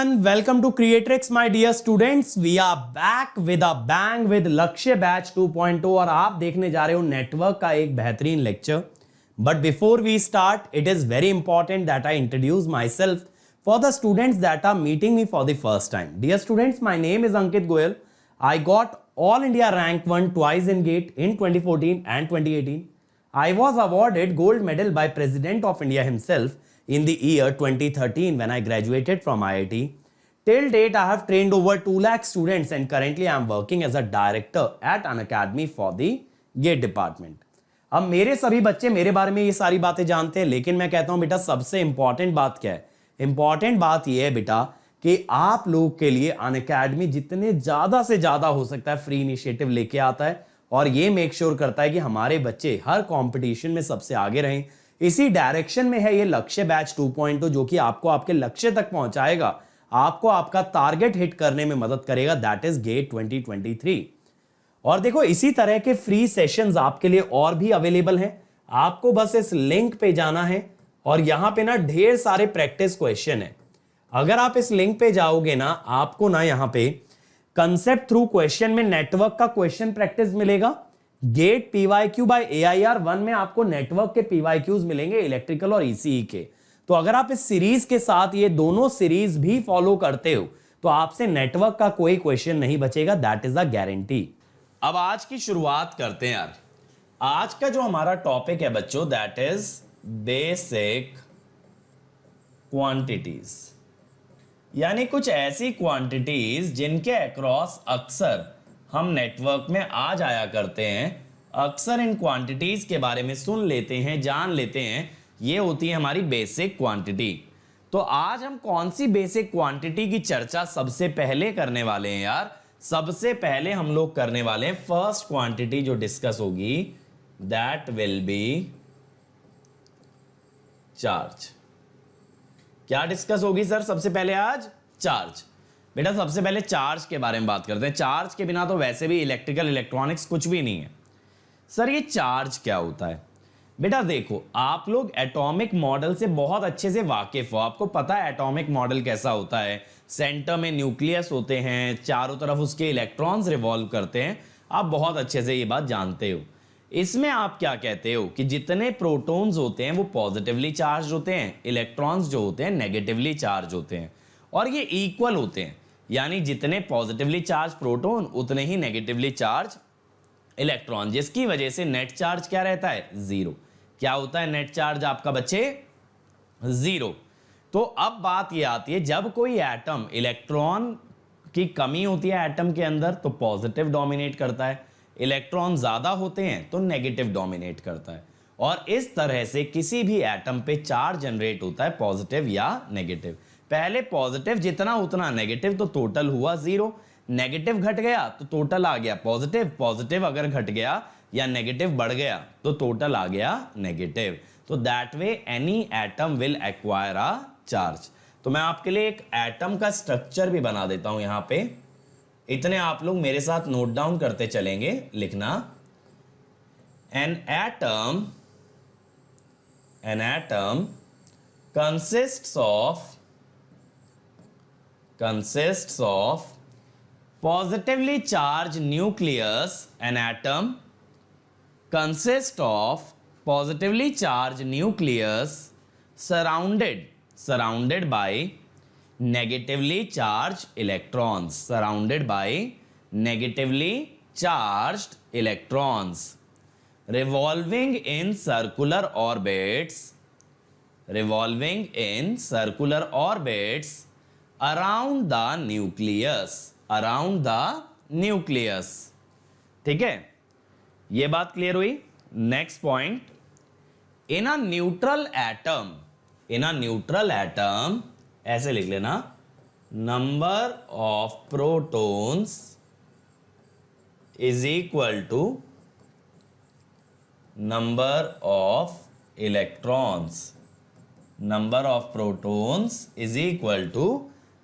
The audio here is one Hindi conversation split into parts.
And welcome to Creatrix, my dear students. We are back with a bang with लक्ष्य बैच 2.0 और आप देखने जा रहे हो नेटवर्क का एक बेहतरीन lecture. But before we start, it is very important that I introduce myself for the students that are meeting me for the first time. Dear students, my name is Ankit Goyal. I got All India Rank 1 twice in GATE in 2014 and 2018. I was awarded gold medal by President of India himself in the year 2013 when I graduated from IIT. Till date, I have trained over 2 lakh students and currently I am working as a director at an academy for the GATE department. अब मेरे सभी बच्चे मेरे बारे में ये सारी बातें जानते हैं, लेकिन मैं कहता हूं बेटा सबसे इंपॉर्टेंट बात क्या है? इंपॉर्टेंट बात यह है बेटा कि आप लोग के लिए अनअकैडमी जितने ज्यादा से ज्यादा हो सकता है फ्री इनिशिएटिव लेके आता है और ये मेक श्योर करता है कि हमारे बच्चे हर कंपटीशन में सबसे आगे रहें. इसी डायरेक्शन में है ये लक्ष्य बैच 2.0 जो कि आपको आपके लक्ष्य तक पहुंचाएगा, आपको आपका टारगेट हिट करने में मदद करेगा. That is get 2023. और देखो इसी तरह के फ्री सेशंस आपके लिए और भी अवेलेबल हैं. आपको बस इस लिंक पे जाना है और यहां पे ना ढेर सारे प्रैक्टिस क्वेश्चन है. अगर आप इस लिंक पे जाओगे ना, आपको ना यहां पे कंसेप्ट थ्रू क्वेश्चन में नेटवर्क का क्वेश्चन प्रैक्टिस मिलेगा. गेट पीवाईक्यू बाय एआईआर 1 में आपको नेटवर्क के पीवाईक्यूज मिलेंगे इलेक्ट्रिकल और ईसीई के. तो अगर आप इस सीरीज के साथ ये दोनों सीरीज भी फॉलो करते हो तो आपसे नेटवर्क का कोई क्वेश्चन नहीं बचेगा. That is a guarantee. अब आज की शुरुआत करते हैं यार. आज का जो हमारा टॉपिक है बच्चों, दैट इज बेसिक क्वांटिटीज, यानी कुछ ऐसी क्वांटिटीज जिनके अक्रॉस अक्सर हम नेटवर्क में आ जाया करते हैं. अक्सर इन क्वांटिटीज के बारे में सुन लेते हैं, जान लेते हैं. ये होती है हमारी बेसिक क्वांटिटी. तो आज हम कौन सी बेसिक क्वांटिटी की चर्चा सबसे पहले करने वाले हैं यार? सबसे पहले हम लोग करने वाले हैं फर्स्ट क्वांटिटी जो डिस्कस होगी, दैट विल बी चार्ज. क्या डिस्कस होगी सर सबसे पहले आज? चार्ज. बेटा सबसे पहले चार्ज के बारे में बात करते हैं. चार्ज के बिना तो वैसे भी इलेक्ट्रिकल इलेक्ट्रॉनिक्स कुछ भी नहीं है. सर ये चार्ज क्या होता है? बेटा देखो, आप लोग एटॉमिक मॉडल से बहुत अच्छे से वाकिफ हो. आपको पता है एटॉमिक मॉडल कैसा होता है. सेंटर में न्यूक्लियस होते हैं, चारों तरफ उसके इलेक्ट्रॉन्स रिवॉल्व करते हैं. आप बहुत अच्छे से ये बात जानते हो. इसमें आप क्या कहते हो कि जितने प्रोटॉन्स होते हैं वो पॉजिटिवली चार्ज होते हैं, इलेक्ट्रॉन्स जो होते हैं नेगेटिवली चार्ज होते हैं, और ये इक्वल होते हैं. यानी जितने पॉजिटिवली चार्ज प्रोटॉन उतने ही नेगेटिवली चार्ज इलेक्ट्रॉन, जिसकी वजह से नेट चार्ज क्या रहता है? जीरो. क्या होता है नेट चार्ज आपका बच्चे? जीरो. तो अब बात ये आती है, जब कोई एटम इलेक्ट्रॉन की कमी होती है एटम के अंदर तो पॉजिटिव डोमिनेट करता है, इलेक्ट्रॉन ज्यादा होते हैं तो नेगेटिव डोमिनेट करता है. और इस तरह से किसी भी एटम पे चार्ज जनरेट होता है, पॉजिटिव या नेगेटिव. पहले पॉजिटिव जितना उतना नेगेटिव, तो टोटल हुआ जीरो. नेगेटिव घट गया तो टोटल आ गया पॉजिटिव. पॉजिटिव अगर घट गया या नेगेटिव बढ़ गया तो टोटल आ गया नेगेटिव. तो that way any atom will acquire a charge. तो मैं आपके लिए एक एटम का स्ट्रक्चर भी बना देता हूं यहां पे. इतने आप लोग मेरे साथ नोट डाउन करते चलेंगे. लिखना, an atom consists of positively charged nucleus. An atom consists of positively charged nucleus surrounded by negatively charged electrons. Surrounded by negatively charged electrons, revolving in circular orbits around the nucleus. ठीक है, ये बात क्लियर हुई. Next point, in a neutral atom ऐसे लिख लेना, number of protons is equal to number of electrons. Number of protons is equal to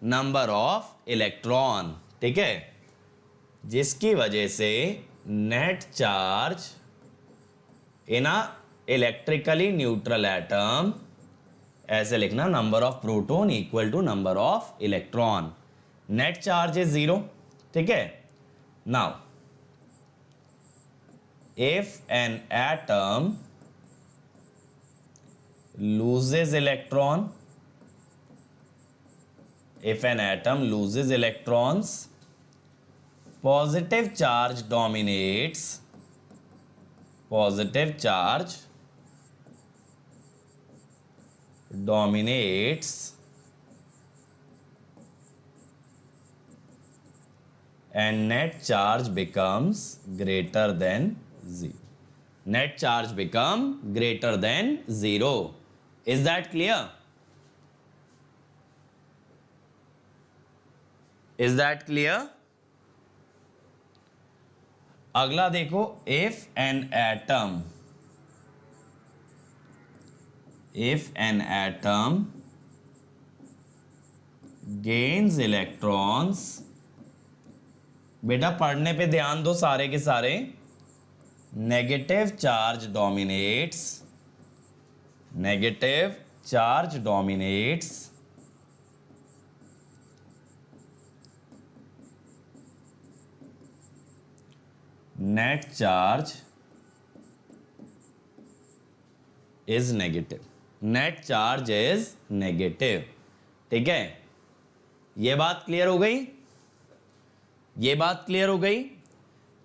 number of electron. ठीक है, जिसकी वजह से net charge in a electrically neutral atom ऐसे लिखना, number of proton equal to number of electron, net charge is 0, ठीक है। Now if an atom loses electron, if an atom loses electrons, positive charge dominates, positive charge dominates and net charge becomes greater than 0. Net charge become greater than 0. Is that clear? Is that clear? अगला देखो, if an atom gains electrons, बेटा पढ़ने पे ध्यान दो सारे के सारे, negative charge dominates, negative charge dominates net charge is negative, net charge is negative, ठीक है। ये बात क्लियर हो गई, ये बात क्लियर हो गई।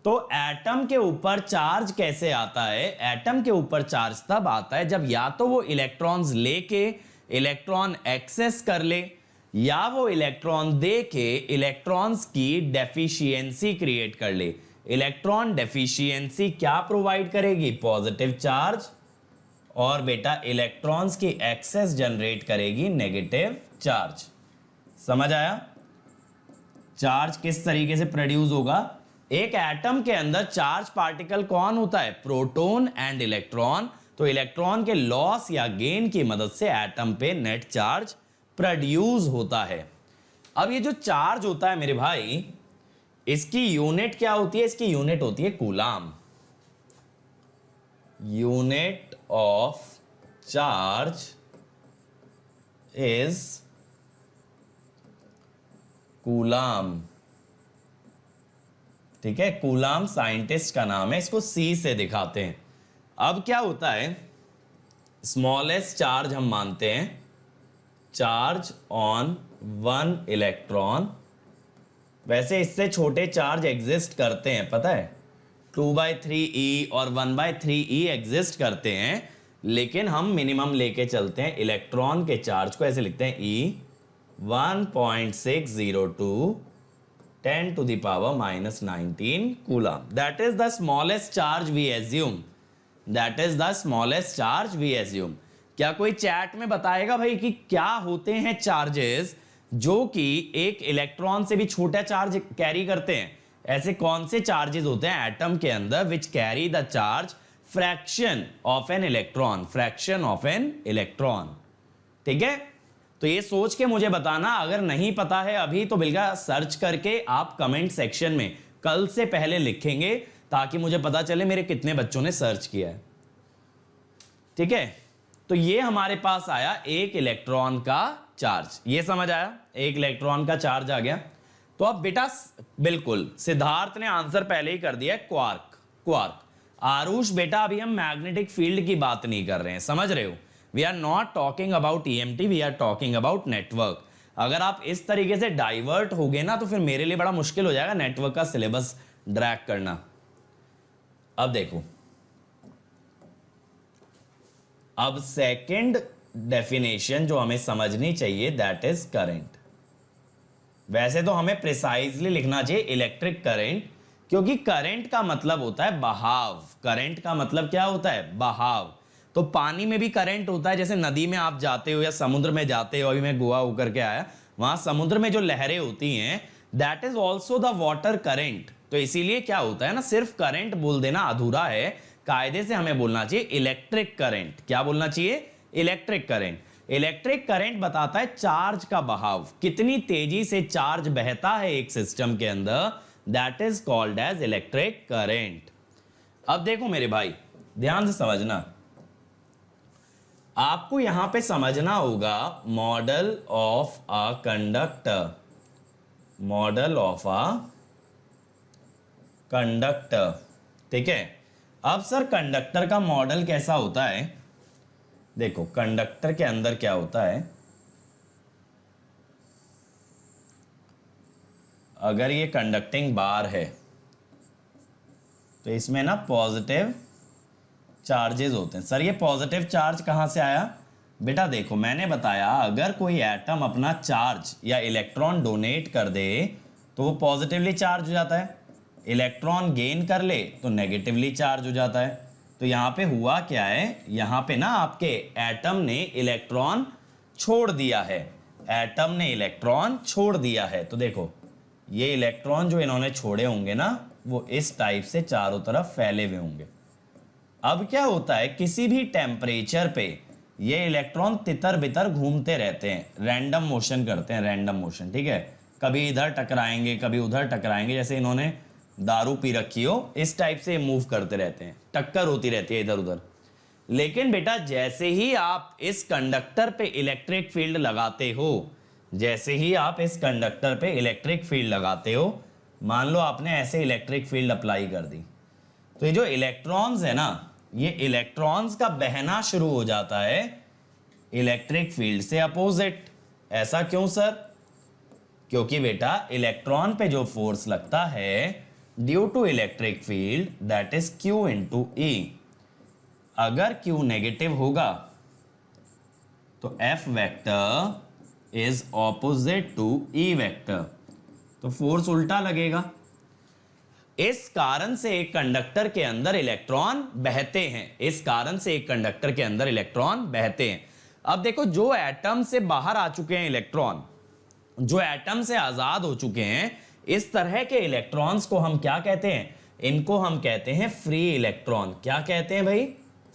तो एटम के ऊपर चार्ज कैसे आता है? एटम के ऊपर चार्ज तब आता है जब या तो वो इलेक्ट्रॉन्स लेके इलेक्ट्रॉन एक्सेस कर ले, या वो इलेक्ट्रॉन दे के इलेक्ट्रॉन्स की डेफिशिएंसी क्रिएट कर ले। इलेक्ट्रॉन डेफिशिएंसी क्या प्रोवाइड करेगी? पॉजिटिव चार्ज, और बेटा इलेक्ट्रॉन्स की एक्सेस जनरेट करेगी नेगेटिव चार्ज। समझ आया? चार्ज किस तरीके से प्रोड्यूस होगा? एक एटम के अंदर चार्ज पार्टिकल कौन होता है? Proton and electron. तो इलेक्ट्रॉन के लॉस या गेन की मदद से एटम पे नेट चार्ज प्रोड्यूस होता है। अब ये जो चार्ज होता है मेरे भाई, इसकी यूनिट क्या होती है? इसकी यूनिट होती है coulomb. Unit of charge is coulomb, ठीक है। कूलाम साइंटिस्ट का नाम है, इसको सी से दिखाते हैं। अब क्या होता है, स्मॉलेस्ट चार्ज हम मानते हैं, चार्ज ऑन 1 इलेक्ट्रॉन। वैसे इससे छोटे चार्ज एग्जिस्ट करते हैं, पता है, 2/3e और 1/3e एग्जिस्ट करते हैं, लेकिन हम मिनिमम लेके चलते हैं। इलेक्ट्रॉन के चार्ज को ऐसे लिखते हैं, E 1.602 10⁻⁻19 coulomb. That is the smallest charge we assume. That is the smallest charge we assume. क्या कोई चैट में बताएगा भाई कि क्या होते हैं चार्जेस जो कि एक इलेक्ट्रॉन से भी छोटा चार्ज कैरी करते हैं? ऐसे कौन से चार्जेस होते हैं एटम के अंदर which carry the charge fraction of an electron? Fraction of an electron, ठीक है। तो ये सोच के मुझे बताना, अगर नहीं पता है अभी तो बिल्कुल सर्च करके आप कमेंट सेक्शन में कल से पहले लिखेंगे, ताकि मुझे पता चले मेरे कितने बच्चों ने सर्च किया है, ठीक है। तो ये हमारे पास आया एक इलेक्ट्रॉन का चार्ज, ये समझ आया, एक इलेक्ट्रॉन का चार्ज आ गया। तो अब बेटा बिल्कुल सिद्धार्थ ने आंसर पहले ही कर दिया, क्वार्क। क्वार्क। आरुष बेटा अभी हम मैग्नेटिक फील्ड की बात नहीं कर रहे हैं, समझ रहे हो? We are not talking about EMT, we are talking about network. अगर आप इस तरीके से डाइवर्ट हो गए ना तो फिर मेरे लिए बड़ा मुश्किल हो जाएगा नेटवर्क का सिलेबस ड्रैग करना। अब देखो, अब सेकंड डेफिनेशन जो हमें समझनी चाहिए, दैट इज करंट। वैसे तो हमें प्रिसाइजली लिखना चाहिए इलेक्ट्रिक करंट, क्योंकि करंट का मतलब होता है बहाव। करंट का मतलब क्या होता है? बहाव। तो पानी में भी करंट होता है, जैसे नदी में आप जाते हो या समुद्र में जाते हो, अभी मैं गोवा होकर के आया, वहां समुद्र में जो लहरें होती हैं, that is also the water current. तो इसीलिए क्या होता है ना, सिर्फ करंट बोल देना अधूरा है, कायदे से हमें बोलना चाहिए इलेक्ट्रिक करंट। क्या बोलना चाहिए? Electric current. इलेक्ट्रिक करंट बताता है चार्ज का बहाव, कितनी तेजी से चार्ज बहता है एक सिस्टम के अंदर, that is called as electric current. अब देखो मेरे भाई, ध्यान से समझना, आपको यहां पे समझना होगा model of a conductor, model of a conductor. ठीक है, अब सर कंडक्टर का मॉडल कैसा होता है? देखो कंडक्टर के अंदर क्या होता है, अगर ये कंडक्टिंग बार है तो इसमें ना पॉजिटिव चार्जेस होते हैं। सर ये पॉजिटिव चार्ज कहाँ से आया? बेटा देखो मैंने बताया अगर कोई एटम अपना चार्ज या इलेक्ट्रॉन डोनेट कर दे तो वो पॉजिटिवली चार्ज हो जाता है, इलेक्ट्रॉन गेन कर ले तो नेगेटिवली चार्ज हो जाता है। तो यहाँ पे हुआ क्या है, यहाँ पे ना आपके एटम ने इलेक्ट्रॉन छोड़ दिया है, एटम ने इलेक्ट्रॉन छोड़ दिया है। तो देखो ये इलेक्ट्रॉन जो इन्होंने छोड़े होंगे ना वो इस टाइप से चारों तरफ फैले हुए होंगे। अब क्या होता है, किसी भी टेम्परेचर पे ये इलेक्ट्रॉन तितर बितर घूमते रहते हैं, रैंडम मोशन करते हैं, रैंडम मोशन। ठीक है, कभी इधर टकराएंगे कभी उधर टकराएंगे, जैसे इन्होंने दारू पी रखी हो इस टाइप से मूव करते रहते हैं, टक्कर होती रहती है इधर उधर। लेकिन बेटा जैसे ही आप इस कंडक्टर पे इलेक्ट्रिक फील्ड लगाते हो, जैसे ही आप इस कंडक्टर पे इलेक्ट्रिक फील्ड लगाते हो, मान लो आपने ऐसे इलेक्ट्रिक फील्ड अप्लाई कर दी, तो ये जो इलेक्ट्रॉन्स है ना, ये इलेक्ट्रॉन्स का बहना शुरू हो जाता है इलेक्ट्रिक फील्ड से अपोजिट। ऐसा क्यों सर? क्योंकि बेटा इलेक्ट्रॉन पे जो फोर्स लगता है due to electric field that is Q into E, अगर Q नेगेटिव होगा तो F vector is opposite to E vector, तो फोर्स उल्टा लगेगा। इस कारण से एक कंडक्टर के अंदर इलेक्ट्रॉन बहते हैं, इस कारण से एक कंडक्टर के अंदर इलेक्ट्रॉन बहते हैं। अब देखो जो एटम से बाहर आ चुके हैं इलेक्ट्रॉन, जो एटम से आजाद हो चुके हैं, इस तरह के इलेक्ट्रॉन्स को हम क्या कहते हैं? इनको हम कहते हैं फ्री इलेक्ट्रॉन। क्या कहते हैं भाई?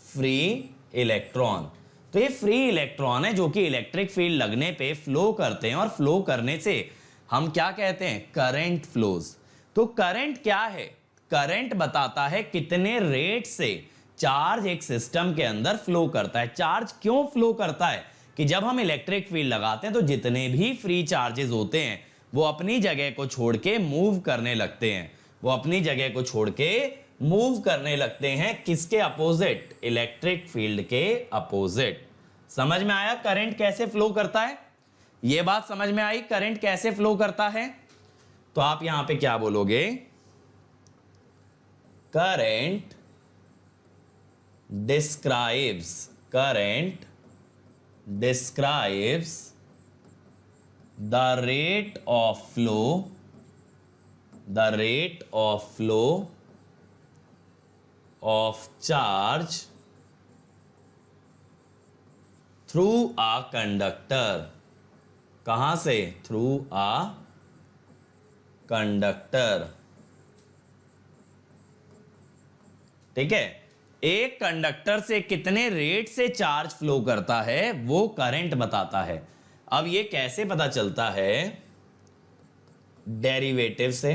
Free electron. तो ये फ्री इलेक्ट्रॉन है जो कि इलेक्ट्रिक फील्ड लगने पे फ्लो करते हैं, और फ्लो करने से हम क्या कहते हैं? Current flows. तो करंट क्या है? करंट बताता है कितने रेट से चार्ज एक सिस्टम के अंदर फ्लो करता है। चार्ज क्यों फ्लो करता है? कि जब हम इलेक्ट्रिक फील्ड लगाते हैं तो जितने भी फ्री चार्जेस होते हैं वो अपनी जगह को छोड़ के मूव करने लगते हैं, वो अपनी जगह को छोड़ के मूव करने लगते हैं। किसके अपोजिट? इलेक्ट्रिक फील्ड के अपोजिट। समझ में आया करंट कैसे फ्लो करता है? ये बात समझ में आई करंट कैसे फ्लो करता है? तो आप यहां पे क्या बोलोगे? Current describes, current describes the rate of flow, the rate of flow of charge through a conductor। कहां से? through a conductor। ठीक है, एक कंडक्टर से कितने रेट से चार्ज फ्लो करता है वो करंट बताता है। अब ये कैसे पता चलता है? डेरिवेटिव से।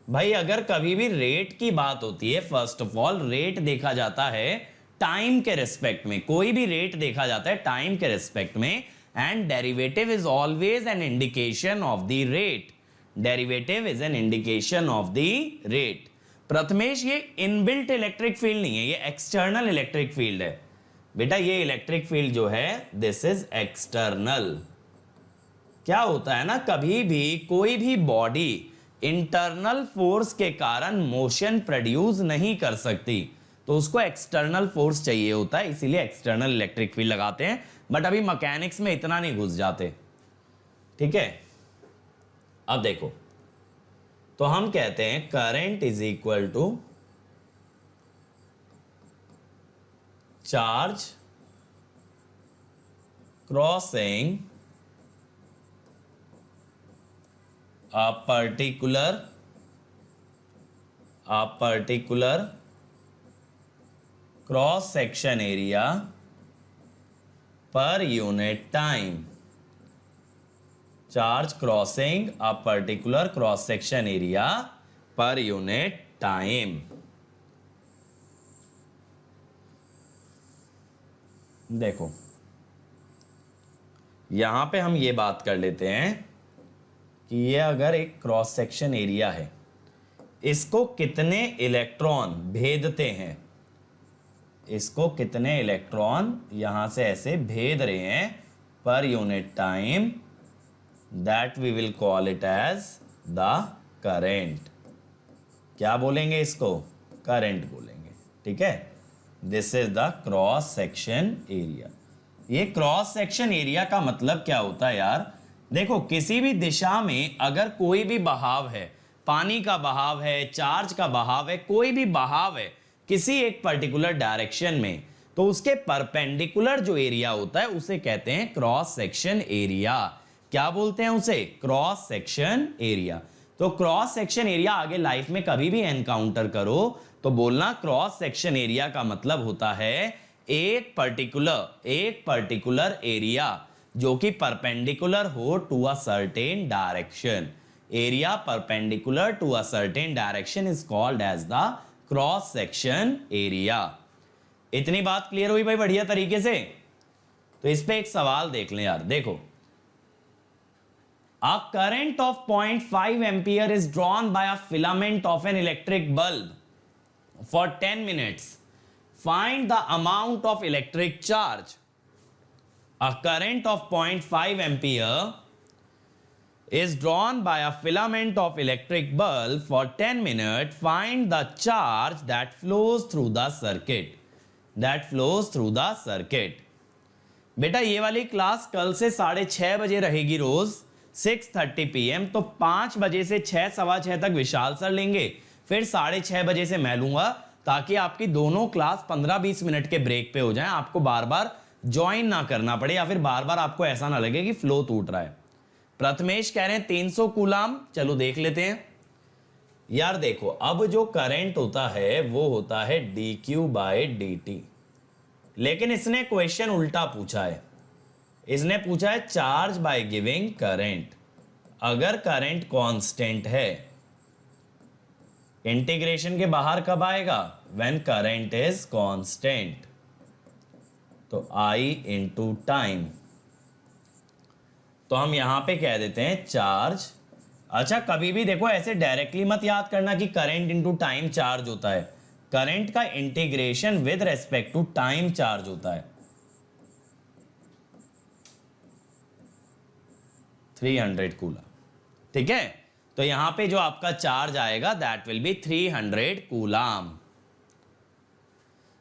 भाई अगर कभी भी रेट की बात होती है, फर्स्ट ऑफ ऑल रेट देखा जाता है टाइम के रिस्पेक्ट में, कोई भी रेट देखा जाता है टाइम के रिस्पेक्ट में, and derivative is always an indication of the rate. Derivative is an indication of the rate. Prathamesh ये इनबिल्ट इलेक्ट्रिक फील्ड नहीं है, ये एक्सटर्नल इलेक्ट्रिक फील्ड है। बेटा ये इलेक्ट्रिक फील्ड जो है दिस इज एक्सटर्नल। क्या होता है ना, कभी भी कोई भी बॉडी इंटरनल फोर्स के कारण मोशन प्रोड्यूस नहीं कर सकती, तो उसको एक्सटर्नल फोर्स चाहिए होता है, इसीलिए एक्सटर्नल इलेक्ट्रिक फील्ड लगाते हैं। बट अभी मैकेनिक्स में इतना नहीं घुस जाते। ठीक है, अब देखो तो हम कहते हैं current is equal to charge crossing a particular cross section area per unit time। Charge crossing a particular cross section area per unit time। देखो यहां पे हम ये बात कर लेते हैं कि ये अगर एक क्रॉस सेक्शन एरिया है, इसको कितने इलेक्ट्रॉन भेदते हैं, इसको कितने इलेक्ट्रॉन यहां से ऐसे भेद रहे हैं पर unit time, that we will call it as the current. क्या बोलेंगे इसको? करंट बोलेंगे। ठीक है, this is the cross section area. ये क्रॉस सेक्शन एरिया का मतलब क्या होता है यार? देखो, किसी भी दिशा में अगर कोई भी बहाव है, पानी का बहाव है, चार्ज का बहाव है, कोई भी बहाव है किसी एक पर्टिकुलर डायरेक्शन में, तो उसके परपेंडिकुलर जो एरिया होता है उसे कहते हैं क्रॉस सेक्शन एरिया। क्या बोलते हैं उसे? Cross section area. तो क्रॉस सेक्शन एरिया आगे लाइफ में कभी भी एनकाउंटर करो तो बोलना क्रॉस सेक्शन एरिया का मतलब होता है एक पर्टिकुलर एरिया जो कि परपेंडिकुलर हो to a certain direction. Area perpendicular to a certain direction is called as the cross section area. इतनी बात क्लियर हुई भाई बढ़िया तरीके से? तो इस पे एक सवाल देख लें यार। देखो, a current of 0.5 ampere is drawn by a filament of an electric bulb for 10 minutes. Find the amount of electric charge. A current of 0.5 ampere is drawn by a filament of electric bulb for 10 minutes. Find the charge that flows through the circuit. बेटा ये वाली क्लास कल से 6:30 बजे रहेगी रोज 6:30 PM। तो 5 बजे से 6, सवा 6 तक विशाल सर लेंगे, फिर 6:30 बजे से मैं लूंगा, ताकि आपकी दोनों क्लास 15-20 मिनट के ब्रेक पे हो जाएं, आपको बार बार ज्वाइन ना करना पड़े या फिर बार बार आपको ऐसा ना लगे कि फ्लो टूट रहा है। प्रथमेश कह रहे हैं 300 कूलाम। चलो देख लेते हैं यार। देखो, अब जो करंट होता है वो होता है dq/dt, लेकिन इसने क्वेश्चन उल्टा पूछा है। इसने पूछा है चार्ज बाय गिविंग करंट। अगर करंट कांस्टेंट है, इंटीग्रेशन के बाहर कब आएगा? When current is constant. तो I इंटू टाइम। तो हम यहां पे कह देते हैं चार्ज। अच्छा, कभी भी देखो ऐसे डायरेक्टली मत याद करना कि करंट इंटू टाइम चार्ज होता है। करंट का integration with respect to time charge होता है। 300 कूलम। ठीक है, तो यहां पे जो आपका चार्ज आएगा that will be 300 coulomb.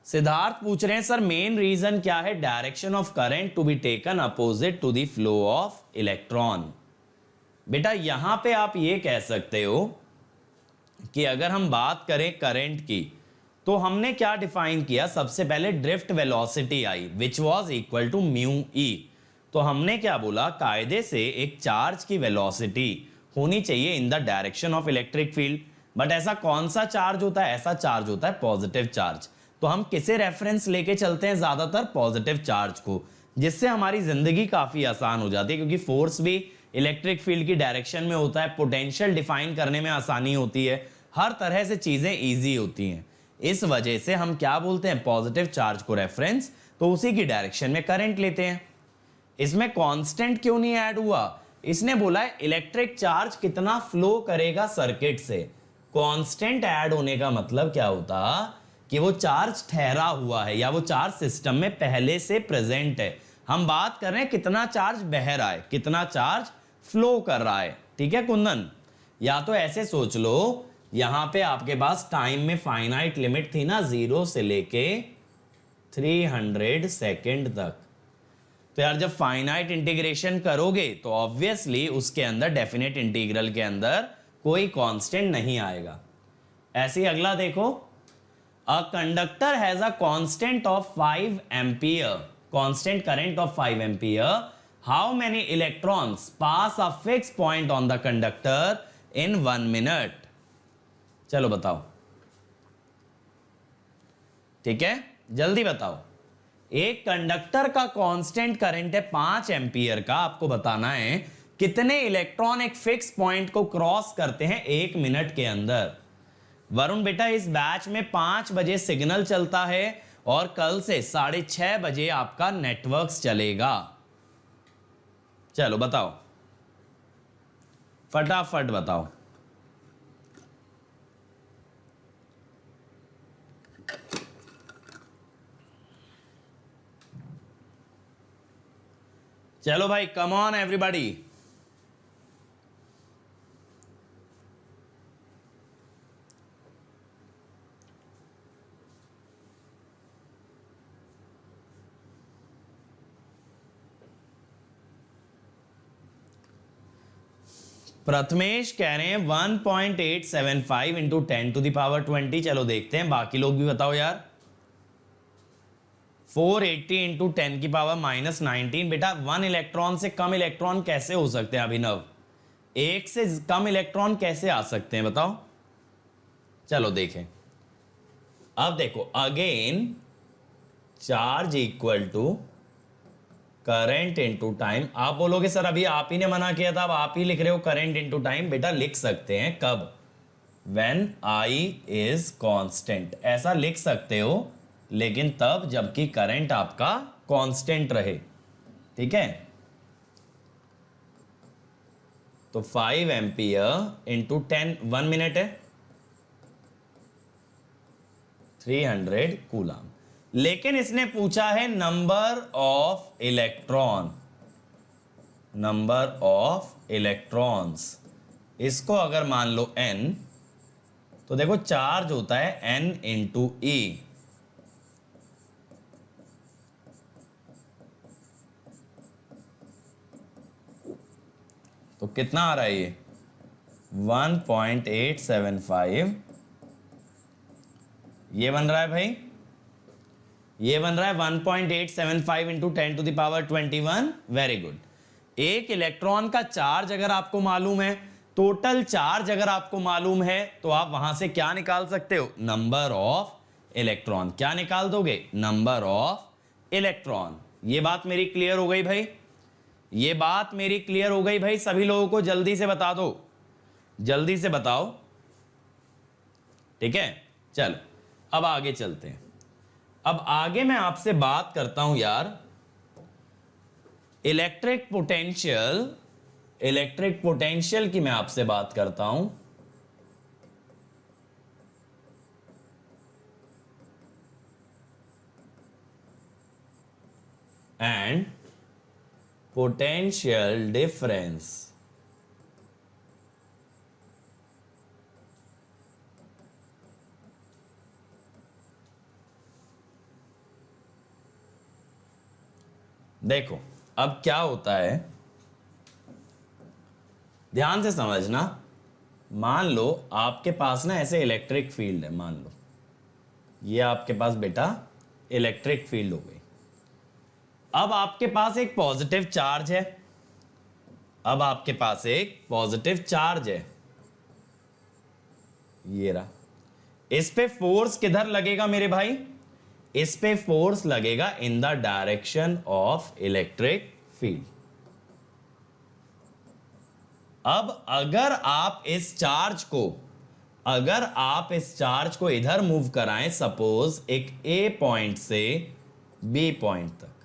Siddharth पूछ रहे हैं सर मेन रीजन क्या है direction of current to be taken opposite to the flow of electron? बेटा यहां पे आप ये कह सकते हो कि अगर हम बात करें करंट की, तो हमने क्या डिफाइन किया? सबसे पहले drift velocity I which was equal to mu E. तो हमने क्या बोला? कायदे से एक चार्ज की वेलोसिटी होनी चाहिए in the direction of electric field. But ऐसा कौन सा चार्ज होता है? ऐसा चार्ज होता है पॉजिटिव चार्ज। तो हम किसे रेफरेंस लेके चलते हैं? ज्यादातर पॉजिटिव चार्ज को, जिससे हमारी जिंदगी काफी आसान हो जाती है, क्योंकि फोर्स भी इलेक्ट्रिक फील्ड की डायरेक्शन में होता है, पोटेंशियल डिफाइन करने में आसानी होती है, हर तरह से चीजें इजी होती हैं। इस वजह से हम क्या बोलते हैं? पॉजिटिव चार्ज को रेफरेंस, तो उसी की डायरेक्शन में करंट लेते हैं। इसमें कांस्टेंट क्यों नहीं ऐड हुआ? इसने बोला है इलेक्ट्रिक चार्ज कितना फ्लो करेगा सर्किट से। कांस्टेंट ऐड होने का मतलब क्या होता? कि वो चार्ज ठहरा हुआ है या वो चार्ज सिस्टम में पहले से प्रेजेंट है। हम बात कर रहे हैं कितना चार्ज बह रहा है, कितना चार्ज फ्लो कर रहा है। ठीक है कुंदन? या तो ऐसे सोच लो, यहां पे आपके पास टाइम में फाइनाइट लिमिट थी ना, 0 से लेके 300 सेकेंड तक। तो यार जब फाइनाइट इंटीग्रेशन करोगे तो ऑब्वियसली उसके अंदर डेफिनेट इंटीग्रल के अंदर कोई कांस्टेंट नहीं आएगा। ऐसे ही अगला देखो, a conductor has a constant of 5 ampere, constant current of 5 ampere, how many electrons pass a fix point on the conductor in 1 minute? चलो बताओ। ठीक है, जल्दी बताओ। एक कंडक्टर का कांस्टेंट करंट है 5 एम्पियर का, आपको बताना है कितने इलेक्ट्रॉन एक फिक्स पॉइंट को क्रॉस करते हैं 1 मिनट के अंदर। वरुण बेटा इस बैच में 5 बजे सिग्नल चलता है और कल से 6:30 बजे आपका नेटवर्क्स चलेगा। चलो बताओ, फटाफट बताओ। चलो भाई, कम ऑन एवरीबॉडी। प्रथमेश कह रहे हैं 1.875 इंटू 10⁻20। चलो देखते हैं, बाकी लोग भी बताओ यार। 480 इंटू 10⁻−19। बेटा 1 इलेक्ट्रॉन से कम इलेक्ट्रॉन कैसे हो सकते हैं अभिनव? एक से कम इलेक्ट्रॉन कैसे आ सकते हैं बताओ? चलो देखें। अब देखो, again charge equal to current into time. आप बोलोगे सर अभी आप ही ने मना किया था, अब आप ही लिख रहे हो करंट इनटू टाइम। बेटा लिख सकते हैं कब? व्हेन I इज कांस्टेंट, ऐसा लिख सकते हो, लेकिन तब जबकि करंट आपका कांस्टेंट रहे। ठीक है, तो 5 एम्पियर इंटू 10, 1 मिनट है, 300 कूलम। लेकिन इसने पूछा है number of electron, number of electrons. इसको अगर मान लो n, तो देखो चार्ज होता है n इंटू ई। तो कितना आ रहा है ये? 1.875। ये बन रहा है भाई, ये बन रहा है 1.875 इंटू 10⁻21। Very good. एक इलेक्ट्रॉन का चार्ज अगर आपको मालूम है, टोटल चार्ज अगर आपको मालूम है, तो आप वहां से क्या निकाल सकते हो? Number of electron. क्या निकाल दोगे? Number of electron. ये बात मेरी क्लियर हो गई भाई? ये बात मेरी क्लियर हो गई भाई? सभी लोगों को जल्दी से बता दो, जल्दी से बताओ। ठीक है, चलो अब आगे चलते हैं। अब आगे मैं आपसे बात करता हूं यार इलेक्ट्रिक पोटेंशियल, इलेक्ट्रिक पोटेंशियल की मैं आपसे बात करता हूं। And potential difference. देखो अब क्या होता है, ध्यान से समझना। मान लो आपके पास ना ऐसे इलेक्ट्रिक फील्ड है, मान लो ये आपके पास बेटा इलेक्ट्रिक फील्ड हो गई। अब आपके पास एक पॉजिटिव चार्ज है, अब आपके पास एक पॉजिटिव चार्ज है, ये रहा। इस पे फोर्स किधर लगेगा मेरे भाई? इस पे फोर्स लगेगा in the direction of electric field. अब अगर आप इस चार्ज को, अगर आप इस चार्ज को इधर मूव कराएं, सपोज एक ए पॉइंट से बी पॉइंट तक,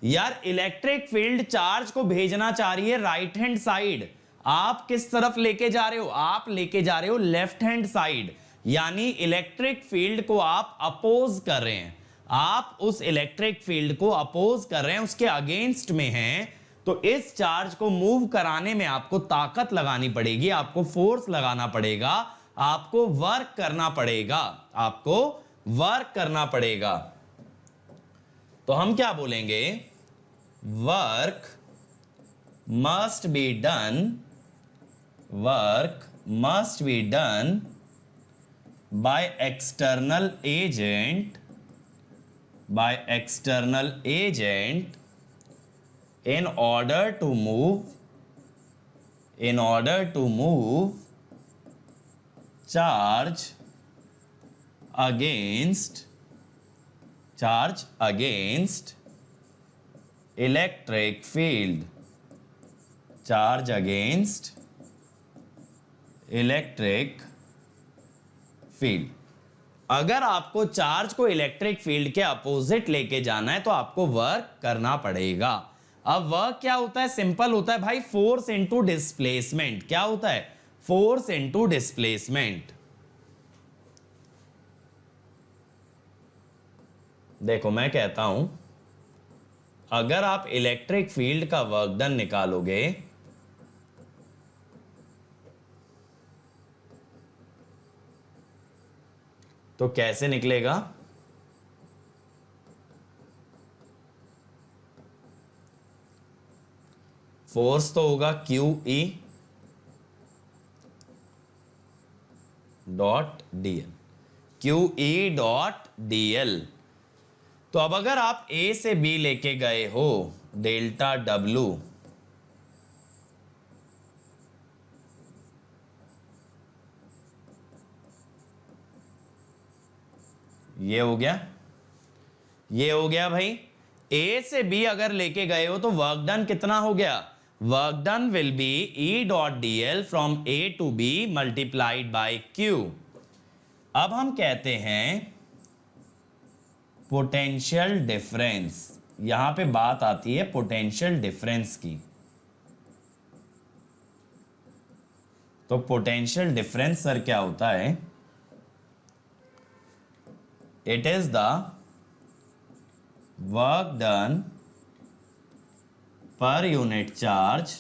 यार इलेक्ट्रिक फील्ड चार्ज को भेजना चाह रही है राइट हैंड साइड। आप किस तरफ लेके जा रहे हो? आप लेके जा रहे हो लेफ्ट हैंड साइड, यानी इलेक्ट्रिक फील्ड को आप अपोज कर रहे हैं। आप उस इलेक्ट्रिक फील्ड को अपोज कर रहे हैं, उसके अगेंस्ट में हैं। तो इस चार्ज को मूव कराने में आपको ताकत लगानी पड़ेगी, आपको फोर्स लगाना पड़ेगा, आपको वर्क करना पड़ेगा, आपको वर्क करना पड़ेगा। तो हम क्या बोलेंगे? Work must be done, work must be done by external agent, by external agent in order to move, in order to move charge against, charge against electric field, charge against electric field. अगर आपको चार्ज को इलेक्ट्रिक फील्ड के अपोजिट लेके जाना है तो आपको वर्क करना पड़ेगा, अब वर्क क्या होता है, सिंपल होता है भाई, फोर्स इनटू डिस्प्लेसमेंट। क्या होता है, फोर्स इनटू डिस्प्लेसमेंट। देखो मैं कहता हूं, अगर आप इलेक्ट्रिक फील्ड का वर्क डन निकालोगे तो कैसे निकलेगा, फोर्स तो होगा Q E dot DL, Q E dot DL. तो अब अगर आप ए से बी लेके गए हो डेल्टा डब्लू, ये हो गया, ये हो गया भाई। ए से बी अगर लेके गए हो तो वर्क डन कितना हो गया, work done will be E dot D L from A to B multiplied by Q. अब हम कहते हैं पोटेंशियल डिफरेंस, यहां पे बात आती है पोटेंशियल डिफरेंस की। तो पोटेंशियल डिफरेंस सर क्या होता है, it is the work done per unit charge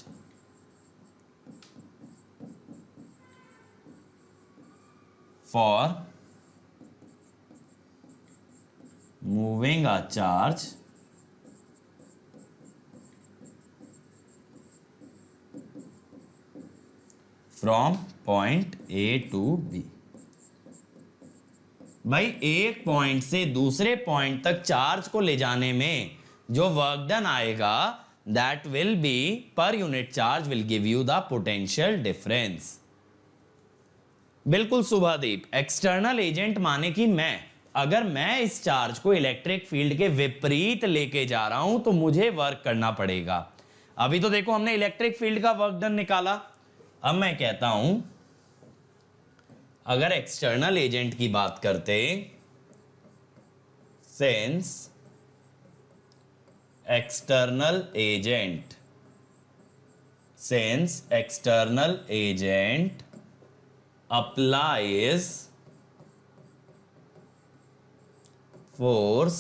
for moving a charge from point A to B। भाई एक पॉइंट से दूसरे पॉइंट तक चार्ज को ले जाने में जो वर्क डन आएगा दैट विल बी पर unit charge will give you the potential difference. बिल्कुल शुभादीप, एक्सटर्नल एजेंट माने कि अगर मैं इस चार्ज को इलेक्ट्रिक फील्ड के विपरीत लेके जा रहा हूं तो मुझे वर्क करना पड़ेगा। अभी तो देखो हमने इलेक्ट्रिक फील्ड का वर्क डन निकाला, अब मैं कहता हूं अगर एक्सटर्नल एजेंट की बात करते, since external agent applies force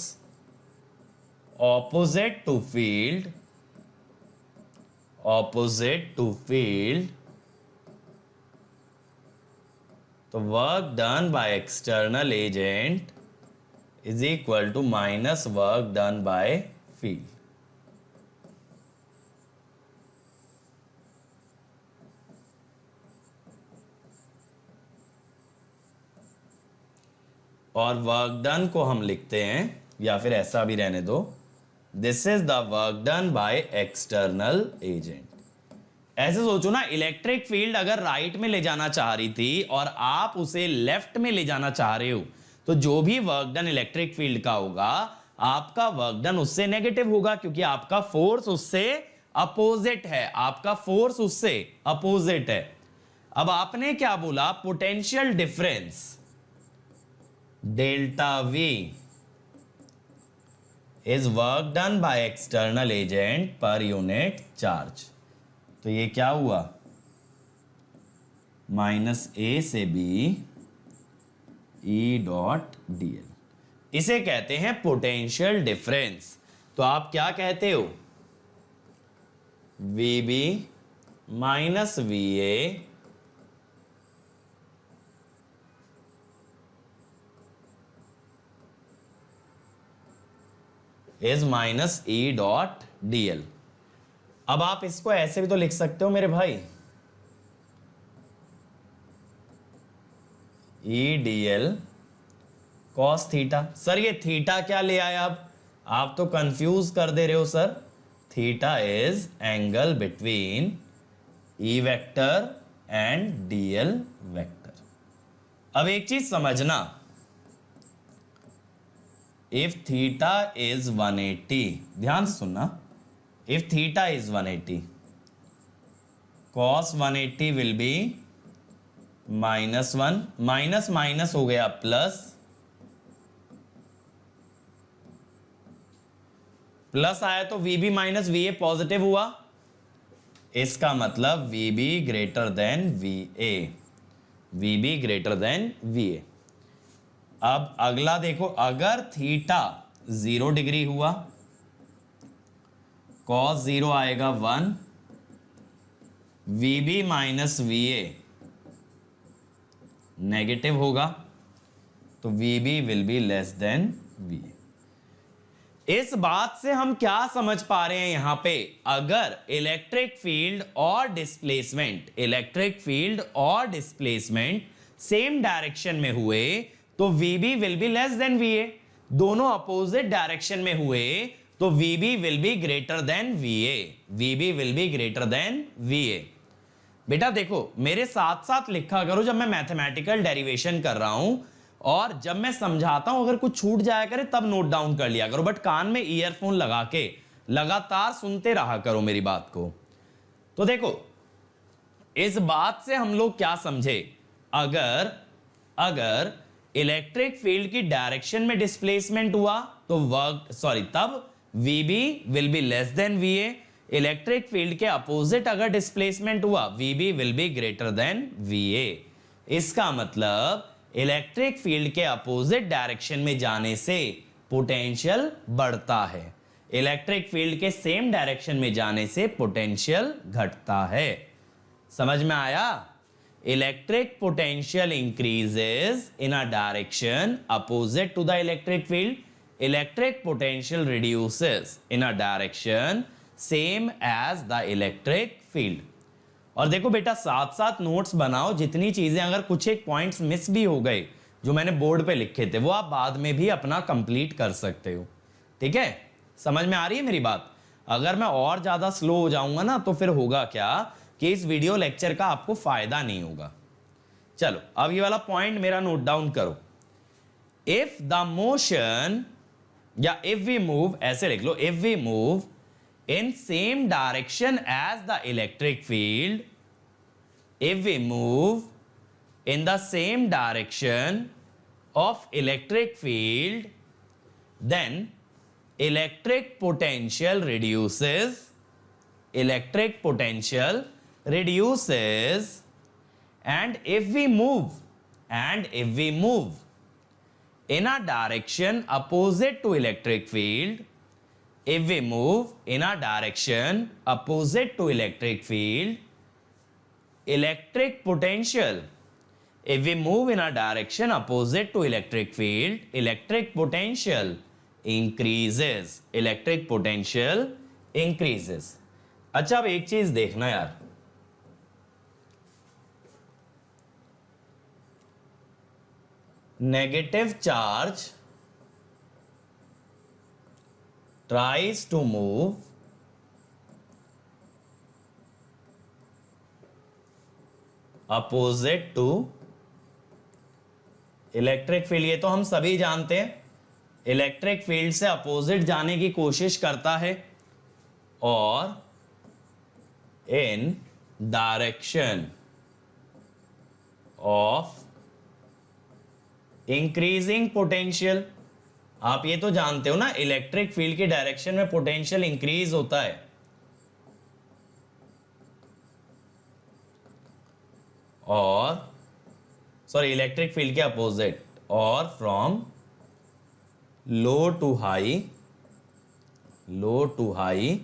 opposite to field तो work done by external agent is equal to minus work done by field। और वर्क डन को हम लिखते हैं, या फिर ऐसा भी रहने दो, this is the work done by external agent. ऐसे सोचो ना, इलेक्ट्रिक फील्ड अगर राइट में ले जाना चाह रही थी और आप उसे लेफ्ट में ले जाना चाह रहे हो तो जो भी वर्क डन इलेक्ट्रिक फील्ड का होगा आपका वर्क डन उससे नेगेटिव होगा, क्योंकि आपका फोर्स उससे अपोजिट है, आपका फोर्स उससे अपोजिट है। अब आपने क्या बोला, potential difference delta V is work done by external agent per unit charge। तो ये क्या हुआ, माइनस ए से B E dot D L, इसे कहते हैं पोटेंशियल डिफरेंस। तो आप क्या कहते हो, V B minus V A is minus E dot D L. अब आप इसको ऐसे भी तो लिख सकते हो मेरे भाई, E D L cos theta. Sir ये थीटा क्या ले आया, अब आप तो कंफ्यूज कर दे रहे हो sir. Theta is angle between E vector and D L vector. अब एक चीज समझना, इफ थीटा इज 180, ध्यान से सुनना, if theta is 180 cos 180 will be -1, minus minus हो गया प्लस, प्लस आया तो VB माइनस VA पॉजिटिव हुआ, इसका मतलब VB greater than VA, VB greater than VA। अब अगला देखो, अगर थीटा 0 डिग्री हुआ, cos 0 आएगा 1, VB माइनस VA नेगेटिव होगा, तो VB will be less than VA। इस बात से हम क्या समझ पा रहे हैं यहां पे, अगर इलेक्ट्रिक फील्ड और डिस्प्लेसमेंट, इलेक्ट्रिक फील्ड और डिस्प्लेसमेंट सेम डायरेक्शन में हुए तो VB will be less than VA। दोनों अपोजिट डायरेक्शन में हुए तो VB will be greater than VA, VB will be greater than VA। बेटा देखो, मेरे साथ साथ लिखा करो जब मैं मैथमेटिकल डेरिवेशन कर रहा हूं, और जब मैं समझाता हूं अगर कुछ छूट जाया करे तब नोट डाउन कर लिया करो, बट कान में ईयरफोन लगा के लगातार सुनते रहा करो मेरी बात को। तो देखो, इस बात से हम लोग क्या समझे, अगर इलेक्ट्रिक फील्ड की डायरेक्शन में डिस्प्लेसमेंट हुआ तो तब VB will be less than VA। Electric field के अपोजिट अगर डिस्प्लेसमेंट हुआ, VB will be greater than VA। इसका मतलब इलेक्ट्रिक फील्ड के अपोजिट डायरेक्शन में जाने से पोटेंशियल बढ़ता है, इलेक्ट्रिक फील्ड के सेम डायरेक्शन में जाने से पोटेंशियल घटता है। समझ में आया? Electric potential increases in a direction opposite to the electric field, electric potential reduces in a direction same as the electric field. और देखो बेटा, साथ साथ नोट्स बनाओ, जितनी चीजें अगर कुछ एक पॉइंट्स मिस भी हो गए जो मैंने बोर्ड पे लिखे थे वो आप बाद में भी अपना कंप्लीट कर सकते हो। ठीक है, समझ में आ रही है मेरी बात? अगर मैं और ज्यादा स्लो हो जाऊंगा ना तो फिर होगा क्या कि इस वीडियो लेक्चर का आपको फायदा नहीं होगा। चलो अब ये वाला पॉइंट मेरा नोट डाउन करो। इफ द मोशन, या इफ वी मूव, ऐसे लिख लो, if we move in same direction as the electric field, if we move in the same direction of electric field, then electric potential reduces, electric potential reduces, and if we move in a direction opposite to electric field, if we move in a direction opposite to electric field, electric potential, if we move in a direction opposite to electric field, electric potential increases, electric potential increases। अच्छा, अब एक चीज देखना यार, negative charge tries to move opposite to electric field. ये तो हम सभी जानते हैं, इलेक्ट्रिक फील्ड से अपोजिट जाने की कोशिश करता है, और in direction of increasing potential. आप ये तो जानते हो ना, इलेक्ट्रिक फील्ड की डायरेक्शन में पोटेंशियल इंक्रीज होता है, और सॉरी इलेक्ट्रिक फील्ड के अपोजिट, और from low to high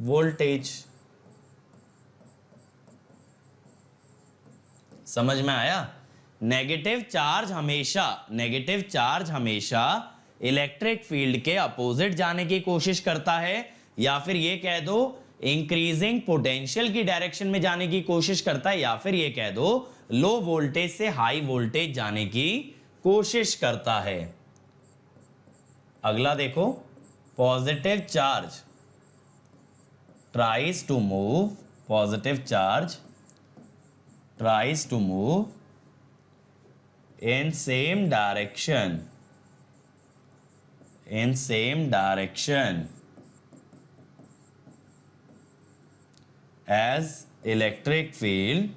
voltage. समझ में आया? नेगेटिव चार्ज हमेशा इलेक्ट्रिक फील्ड के अपोजिट जाने की कोशिश करता है, या फिर ये कह दो इंक्रीजिंग पोटेंशियल की डायरेक्शन में जाने की कोशिश करता है, या फिर ये कह दो लो वोल्टेज से हाई वोल्टेज जाने की कोशिश करता है। अगला देखो, positive charge tries to move, positive charge tries to move in same direction as electric field,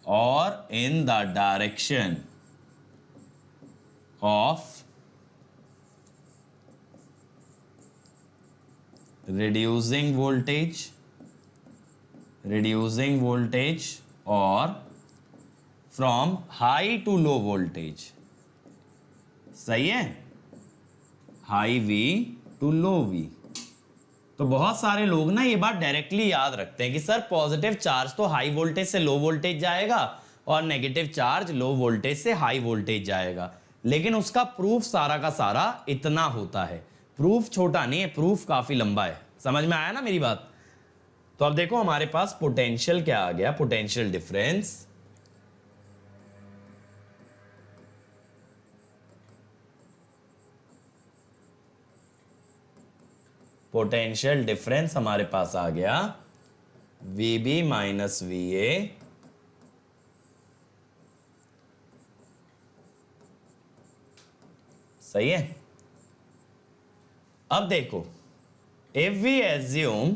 or in the direction of reducing voltage or from high to low voltage। सही है, high V to low V। तो बहुत सारे लोग ना ये बात डायरेक्टली याद रखते हैं कि सर पॉजिटिव चार्ज तो हाई वोल्टेज से लो वोल्टेज जाएगा और नेगेटिव चार्ज लो वोल्टेज से हाई वोल्टेज जाएगा, लेकिन उसका प्रूफ सारा का सारा इतना होता है। प्रूफ छोटा नहीं है, प्रूफ काफी लंबा है। समझ में आया ना मेरी बात? तो अब देखो हमारे पास पोटेंशियल क्या आ गया, पोटेंशियल डिफरेंस। पोटेंशियल डिफरेंस हमारे पास आ गया VB माइनस VA सही है। अब देखो if we assume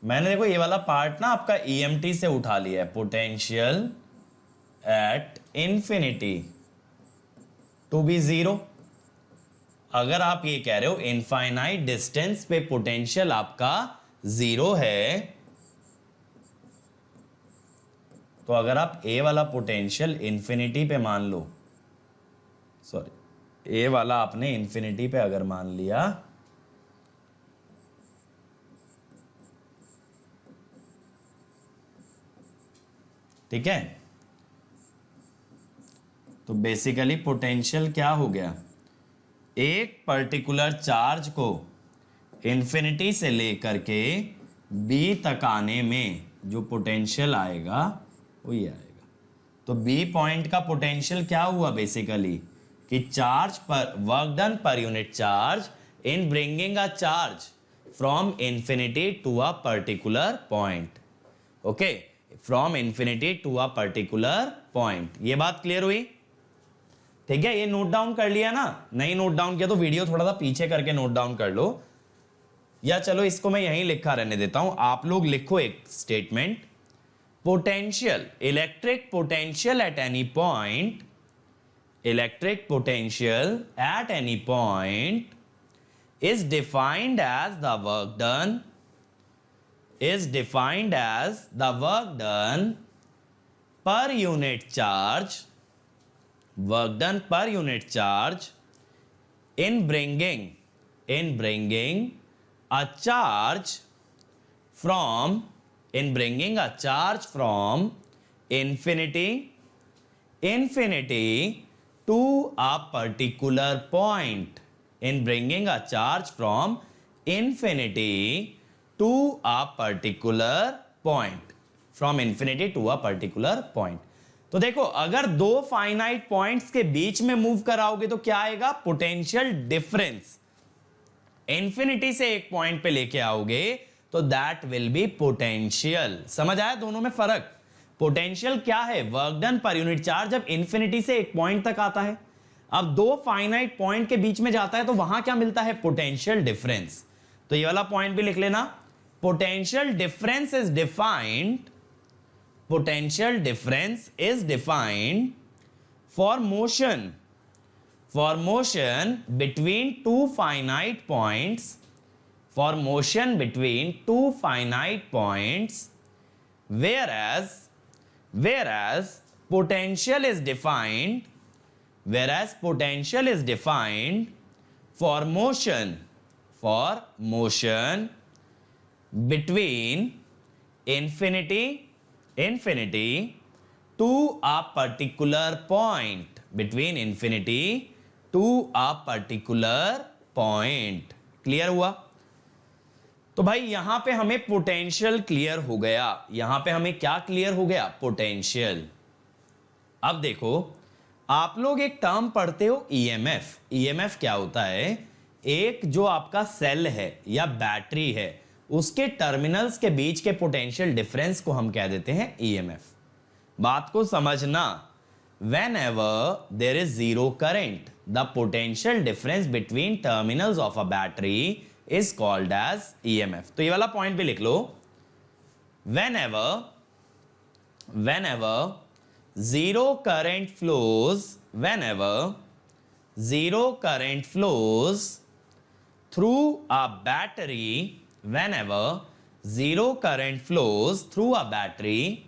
मैंने देखो ये वाला पार्ट ना आपका EMT से उठा लिया है, potential at infinity to be zero. अगर आप ये कह रहे हो इनफाइनाइट डिस्टेंस पे पोटेंशियल आपका जीरो है, तो अगर आप ए वाला पोटेंशियल इंफिनिटी पे मान लो, सॉरी ए वाला आपने इंफिनिटी पे अगर मान लिया, ठीक है, तो बेसिकली पोटेंशियल क्या हो गया, एक पर्टिकुलर चार्ज को इंफिनिटी से लेकर के बी तक आने में जो पोटेंशियल आएगा वो ये आएगा। तो बी पॉइंट का पोटेंशियल क्या हुआ बेसिकली कि चार्ज पर work done per unit charge in bringing a charge from infinity to a particular point. Okay, from infinity to a particular point. ये बात क्लियर हुई? ठीक है, ये नोट डाउन कर लिया ना? नहीं नोट डाउन किया तो वीडियो थोड़ा सा पीछे करके नोट डाउन कर लो, या चलो इसको मैं यहीं लिखा रहने देता हूं, आप लोग लिखो एक statement. Potential, electric potential at any point, electric potential at any point is defined as the work done, is defined as the work done per unit charge, work done per unit charge in bringing a charge from, in bringing a charge from infinity to a particular point, in bringing a charge from infinity to a particular point, from infinity to a particular point। तो देखो अगर दो फाइनाइट पॉइंट्स के बीच में मूव कराओगे तो क्या आएगा, पोटेंशियल डिफरेंस। इंफिनिटी से एक पॉइंट पे लेके आओगे तो दैट विल बी पोटेंशियल। समझ आया दोनों में फर्क? पोटेंशियल क्या है, work done per unit charge जब इंफिनिटी से एक पॉइंट तक आता है। अब दो फाइनाइट पॉइंट के बीच में जाता है तो वहां क्या मिलता है, पोटेंशियल डिफरेंस। तो ये वाला पॉइंट भी लिख लेना, potential difference is defined, potential difference is defined for motion between two finite points, for motion between two finite points, whereas potential is defined, whereas potential is defined for motion between infinity to a particular point, between infinity to a particular point। Clear हुआ? तो भाई यहां पे हमें पोटेंशियल क्लियर हो गया, यहां पे हमें क्या क्लियर हो गया, पोटेंशियल। अब देखो आप लोग एक टर्म पढ़ते हो ईएमएफ। ईएमएफ क्या होता है, एक जो आपका सेल है या बैटरी है उसके टर्मिनल्स के बीच के पोटेंशियल डिफरेंस को हम कह देते हैं ईएमएफ। बात को समझना, whenever there is zero current, the potential difference between terminals of a battery is called as EMF। तो ये वाला पॉइंट भी लिख लो, whenever zero current flows, whenever zero current flows through a battery, whenever zero current flows through a battery,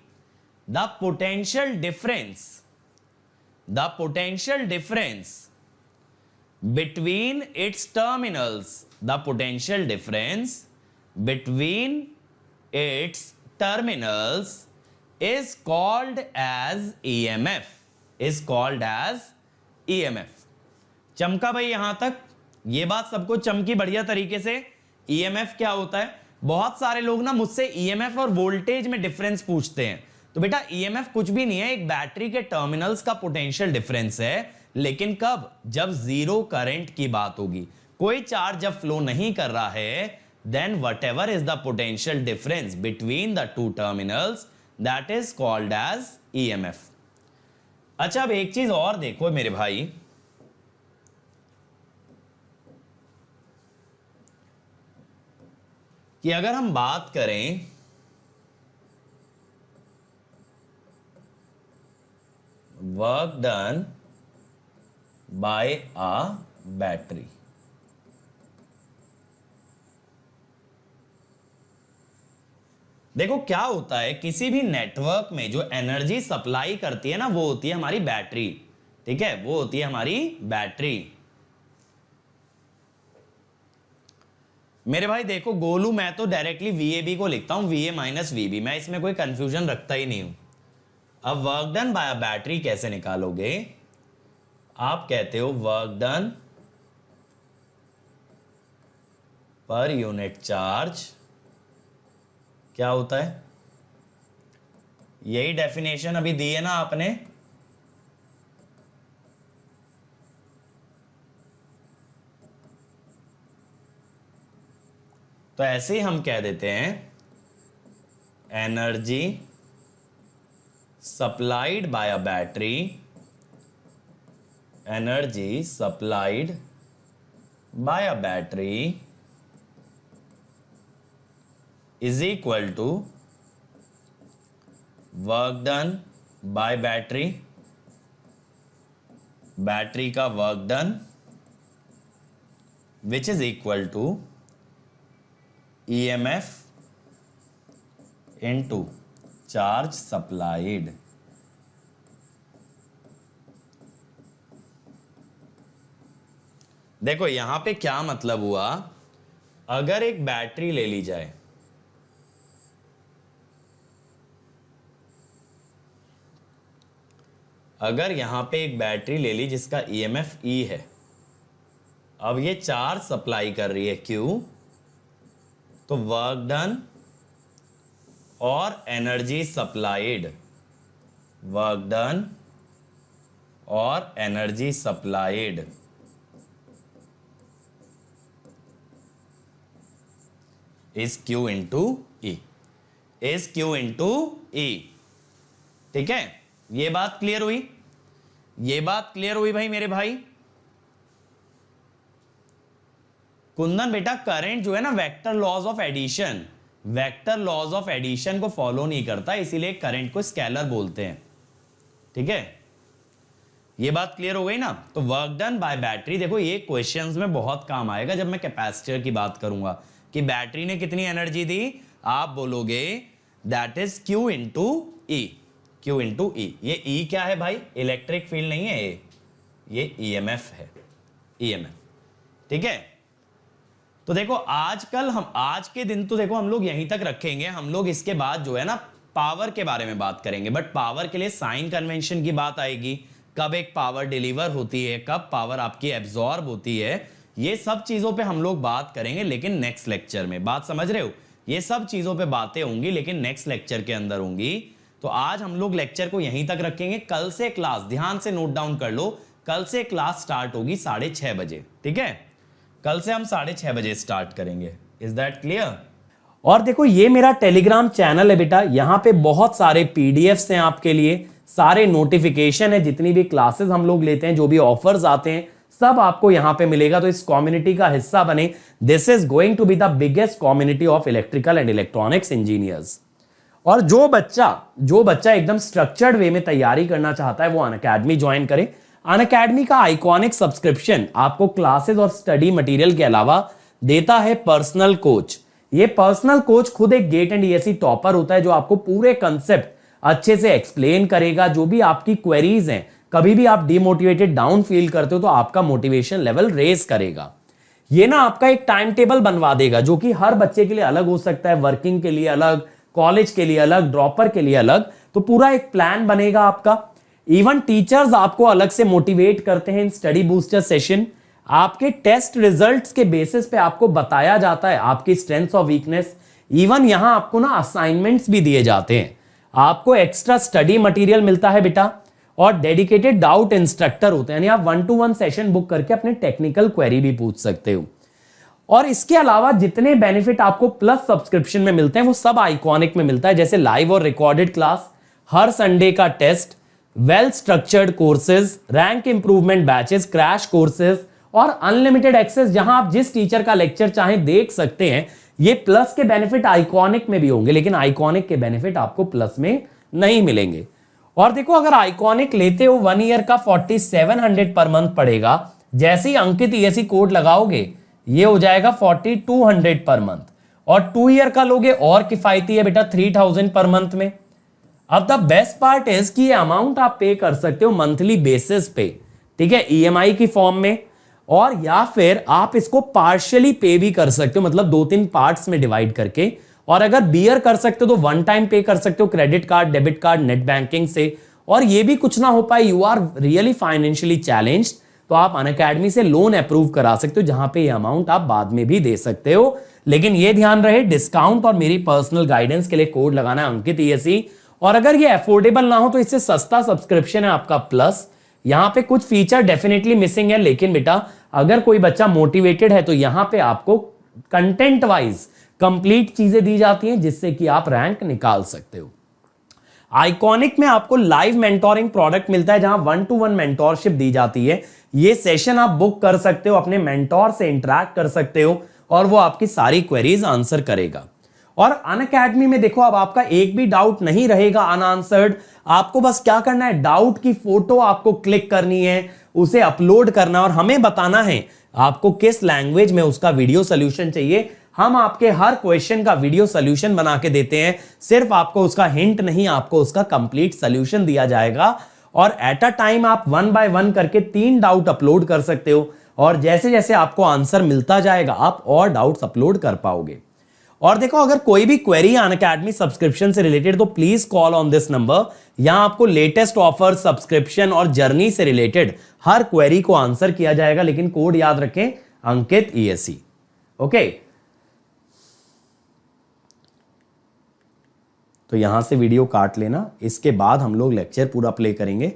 the potential difference between its terminals, the potential difference between its terminals is called as EMF, is called as EMF. चमका भाई यहां तक? ये बात सबको चमकी बढ़िया तरीके से? EMF क्या होता है? बहुत सारे लोग ना मुझसे EMF और वोल्टेज में डिफरेंस पूछते हैं। तो बेटा EMF कुछ भी नहीं है, एक बैटरी के टर्मिनल्स का पोटेंशियल डिफरेंस है। लेकिन कब? जब जीरो करंट की बात होगी, कोई चार्ज जब फ्लो नहीं कर रहा है, then whatever is the potential difference between the two terminals, that is called as EMF. अच्छा, अब एक चीज और देखो मेरे भाई, कि अगर हम बात करें work done bye a battery, देखो क्या होता है, किसी भी नेटवर्क में जो एनर्जी सप्लाई करती है ना, वो होती है हमारी बैटरी। ठीक है, वो होती है हमारी बैटरी। मेरे भाई देखो गोलू, मैं तो डायरेक्टली VAB को लिखता हूं, VA माइनस VB, मैं इसमें कोई कंफ्यूजन रखता ही नहीं हूं। अब work done bye a battery कैसे निकालोगे? आप कहते हो work done per unit charge क्या होता है? यही डेफिनेशन अभी दी है ना आपने। तो ऐसे ही हम कह देते हैं energy supplied by a battery, energy supplied by a battery is equal to work done by battery, battery का work done which is equal to EMF into charge supplied. देखो यहां पे क्या मतलब हुआ, अगर एक बैटरी ले ली जाए, अगर यहां पे एक बैटरी ले ली जिसका EMF E है, अब ये चार्ज सप्लाई कर रही है Q, तो वर्क डन और एनर्जी सप्लाइड, वर्क डन और energy supplied is Q into E, is Q into E। ठीक है, ये बात क्लियर हुई? ये बात क्लियर हुई भाई मेरे भाई? कुंदन बेटा करंट जो है ना, vector laws of addition, vector laws of addition को फॉलो नहीं करता, इसीलिए करंट को स्केलर बोलते हैं। ठीक है, ये बात क्लियर हो गई ना? तो वर्क डन बाय बैटरी, देखो ये क्वेश्चंस में बहुत काम आएगा जब मैं कैपेसिटर की बात करूंगा कि बैटरी ने कितनी एनर्जी दी। आप बोलोगे that is Q into E, Q into E। ये E क्या है भाई? इलेक्ट्रिक फील्ड नहीं है ये EMF है, EMF। ठीक है, तो देखो आजकल हम आज के दिन तो देखो हम लोग यहीं तक रखेंगे, हम लोग इसके बाद जो है ना पावर के बारे में बात करेंगे, बट पावर के लिए साइन कन्वेंशन की बात आएगी, कब एक पावर डिलीवर होती है, कब पावर आपकी एब्जॉर्ब होती है, ये सब चीजों पे हम लोग बात करेंगे, लेकिन नेक्स्ट लेक्चर में। बात समझ रहे हो? ये सब चीजों पे बातें होंगी लेकिन नेक्स्ट लेक्चर के अंदर होंगी। तो आज हम लोग लेक्चर को यहीं तक रखेंगे। कल से क्लास, ध्यान से नोट डाउन कर लो, कल से क्लास स्टार्ट होगी 6:30 बजे। ठीक है, कल से हम 6:30 बजे स्टार्ट करेंगे। Is that clear? और देखो ये मेरा टेलीग्राम चैनल है बेटा, यहां पे बहुत सारे पीडीएफ्स हैं आपके लिए, सारे नोटिफिकेशन है, जितनी भी क्लासेस हम लोग लेते हैं, जो भी ऑफर्स आते हैं, सब आपको यहां पे मिलेगा। तो इस कम्युनिटी का हिस्सा बने। This is going to be the biggest community of electrical and electronics engineers. और जो बच्चा एकदम स्ट्रक्चर्ड वे में तैयारी करना चाहता है वो अनअकैडमी ज्वाइन करे। अनअकैडमी का आइकॉनिक सब्सक्रिप्शन आपको क्लासेस और स्टडी मटेरियल के अलावा देता है पर्सनल कोच। ये पर्सनल कोच खुद एक गेट एंड ईएससी टॉपर होता है जो आपको पूरे कंसेप्ट अच्छे से एक्सप्लेन करेगा। जो भी आपकी क्वेरीज हैं, कभी भी आप डिमोटिवेटेड डाउन फील करते हो तो आपका मोटिवेशन लेवल रेज करेगा। ये ना आपका एक टाइम टेबल बनवा देगा जो कि हर बच्चे के लिए अलग हो सकता है, वर्किंग के लिए अलग, कॉलेज के लिए अलग, ड्रॉपर के लिए अलग। तो पूरा एक प्लान बनेगा आपका। इवन टीचर्स आपको अलग से मोटिवेट करते हैं इन स्टडी बूस्टर सेशन। आपके टेस्ट रिजल्ट्स के बेसिस पे आपको बताया जाता है आपकी स्ट्रेंथ्स और वीकनेस। इवन यहां आपको ना असाइनमेंट्स भी दिए जाते हैं, आपको एक्स्ट्रा स्टडी मटेरियल मिलता है बेटा, और डेडिकेटेड डाउट इंस्ट्रक्टर होते हैं, यानी आप 1-to-1 सेशन बुक करके अपने टेक्निकल क्वेरी भी पूछ सकते हो। और इसके अलावा जितने बेनिफिट आपको प्लस सब्सक्रिप्शन में मिलते हैं वो सब आइकॉनिक में मिलता है, जैसे लाइव और रिकॉर्डेड क्लास, हर संडे का test, well structured courses, rank improvement batches, crash courses और अनलिमिटेड एक्सेस, जहां आप जिस टीचर का लेक्चर चाहें देख सकते हैं। ये प्लस के बेनिफिट आइकॉनिक में भी होंगे, लेकिन आइकॉनिक के बेनिफिट आपको प्लस में नहीं मिलेंगे। और देखो, अगर आइकॉनिक लेते हो 1 ईयर का 4700 पर मंथ पड़ेगा। जैसे ही अंकित ईएससी कोड लगाओगे ये हो जाएगा 4200 पर मंथ, और 2 ईयर का लोगे और किफायती है बेटा 3000 पर मंथ में। अब द बेस्ट पार्ट इज कि ये अमाउंट आप पे कर सकते हो मंथली बेसिस पे, ठीक है, ईएमआई की फॉर्म में, और या फिर आप इसको पार्शियली पे भी कर सकते हो, मतलब 2-3 पार्ट्स में डिवाइड करके। और अगर बियर कर सकते हो तो 1 टाइम पे कर सकते हो, credit card, debit card, net banking से। और ये भी कुछ ना हो पाए, you are really financially challenged, तो आप अनअकैडमी से लोन अप्रूव करा सकते हो, जहां पे ये अमाउंट आप बाद में भी दे सकते हो। लेकिन ये ध्यान रहे, डिस्काउंट और मेरी पर्सनल गाइडेंस के लिए कोड लगाना है अंकित ईएससी। और अगर ये अफोर्डेबल ना हो तो इससे सस्ता सब्सक्रिप्शन है आपका प्लस। यहां पे कुछ फीचर डेफिनेटली मिसिंग है, लेकिन बेटा अगर कोई बच्चा मोटिवेटेड है तो यहां पे आपको कंटेंट वाइज कंप्लीट चीजें दी जाती हैं जिससे कि आप रैंक निकाल सकते हो। आइकॉनिक में आपको लाइव मेंटोरिंग प्रोडक्ट मिलता है, जहां 1-to-1 मेंटोरशिप दी जाती है। ये सेशन आप बुक कर सकते हो, अपने मेंटोर से इंटरैक्ट कर सकते हो और वो आपकी सारी क्वेरीज आंसर करेगा। और अनअकैडमी में देखो, अब आपका एक भी डाउट नहीं रहेगा अनआंसर्ड। आपको बस क्या करना है, डाउट की फोटो आपको क्लिक करनी है, उसे अपलोड करना और हमें बताना है आपको किस लैंग्वेज में उसका वीडियो सोल्यूशन चाहिए। हम आपके हर क्वेश्चन का वीडियो सोल्यूशन बना के देते हैं, सिर्फ आपको उसका हिंट नहीं, आपको उसका कंप्लीट सोल्यूशन दिया जाएगा। और एट अ टाइम आप 1 बाय 1 करके 3 डाउट अपलोड कर सकते हो, और जैसे जैसे आपको आंसर मिलता जाएगा आप और डाउट्स अपलोड कर पाओगे। और देखो, अगर कोई भी क्वेरी अनअकैडमी सब्सक्रिप्शन से रिलेटेड तो please call on this number. यहां आपको लेटेस्ट ऑफर, सब्सक्रिप्शन और जर्नी से रिलेटेड हर क्वेरी को आंसर किया जाएगा, लेकिन कोड याद रखें, अंकित ईएससी। ओके, तो यहां से वीडियो काट लेना, इसके बाद हम लोग लेक्चर पूरा प्ले करेंगे।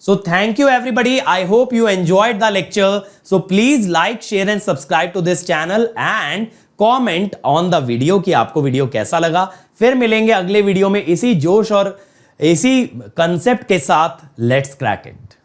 So thank you everybody. I hope you enjoyed the lecture. So please like, share and subscribe to this channel and comment on the video कि आपको वीडियो कैसा लगा। फिर मिलेंगे अगले वीडियो में इसी जोश और इसी कंसेप्ट के साथ। Let's crack it.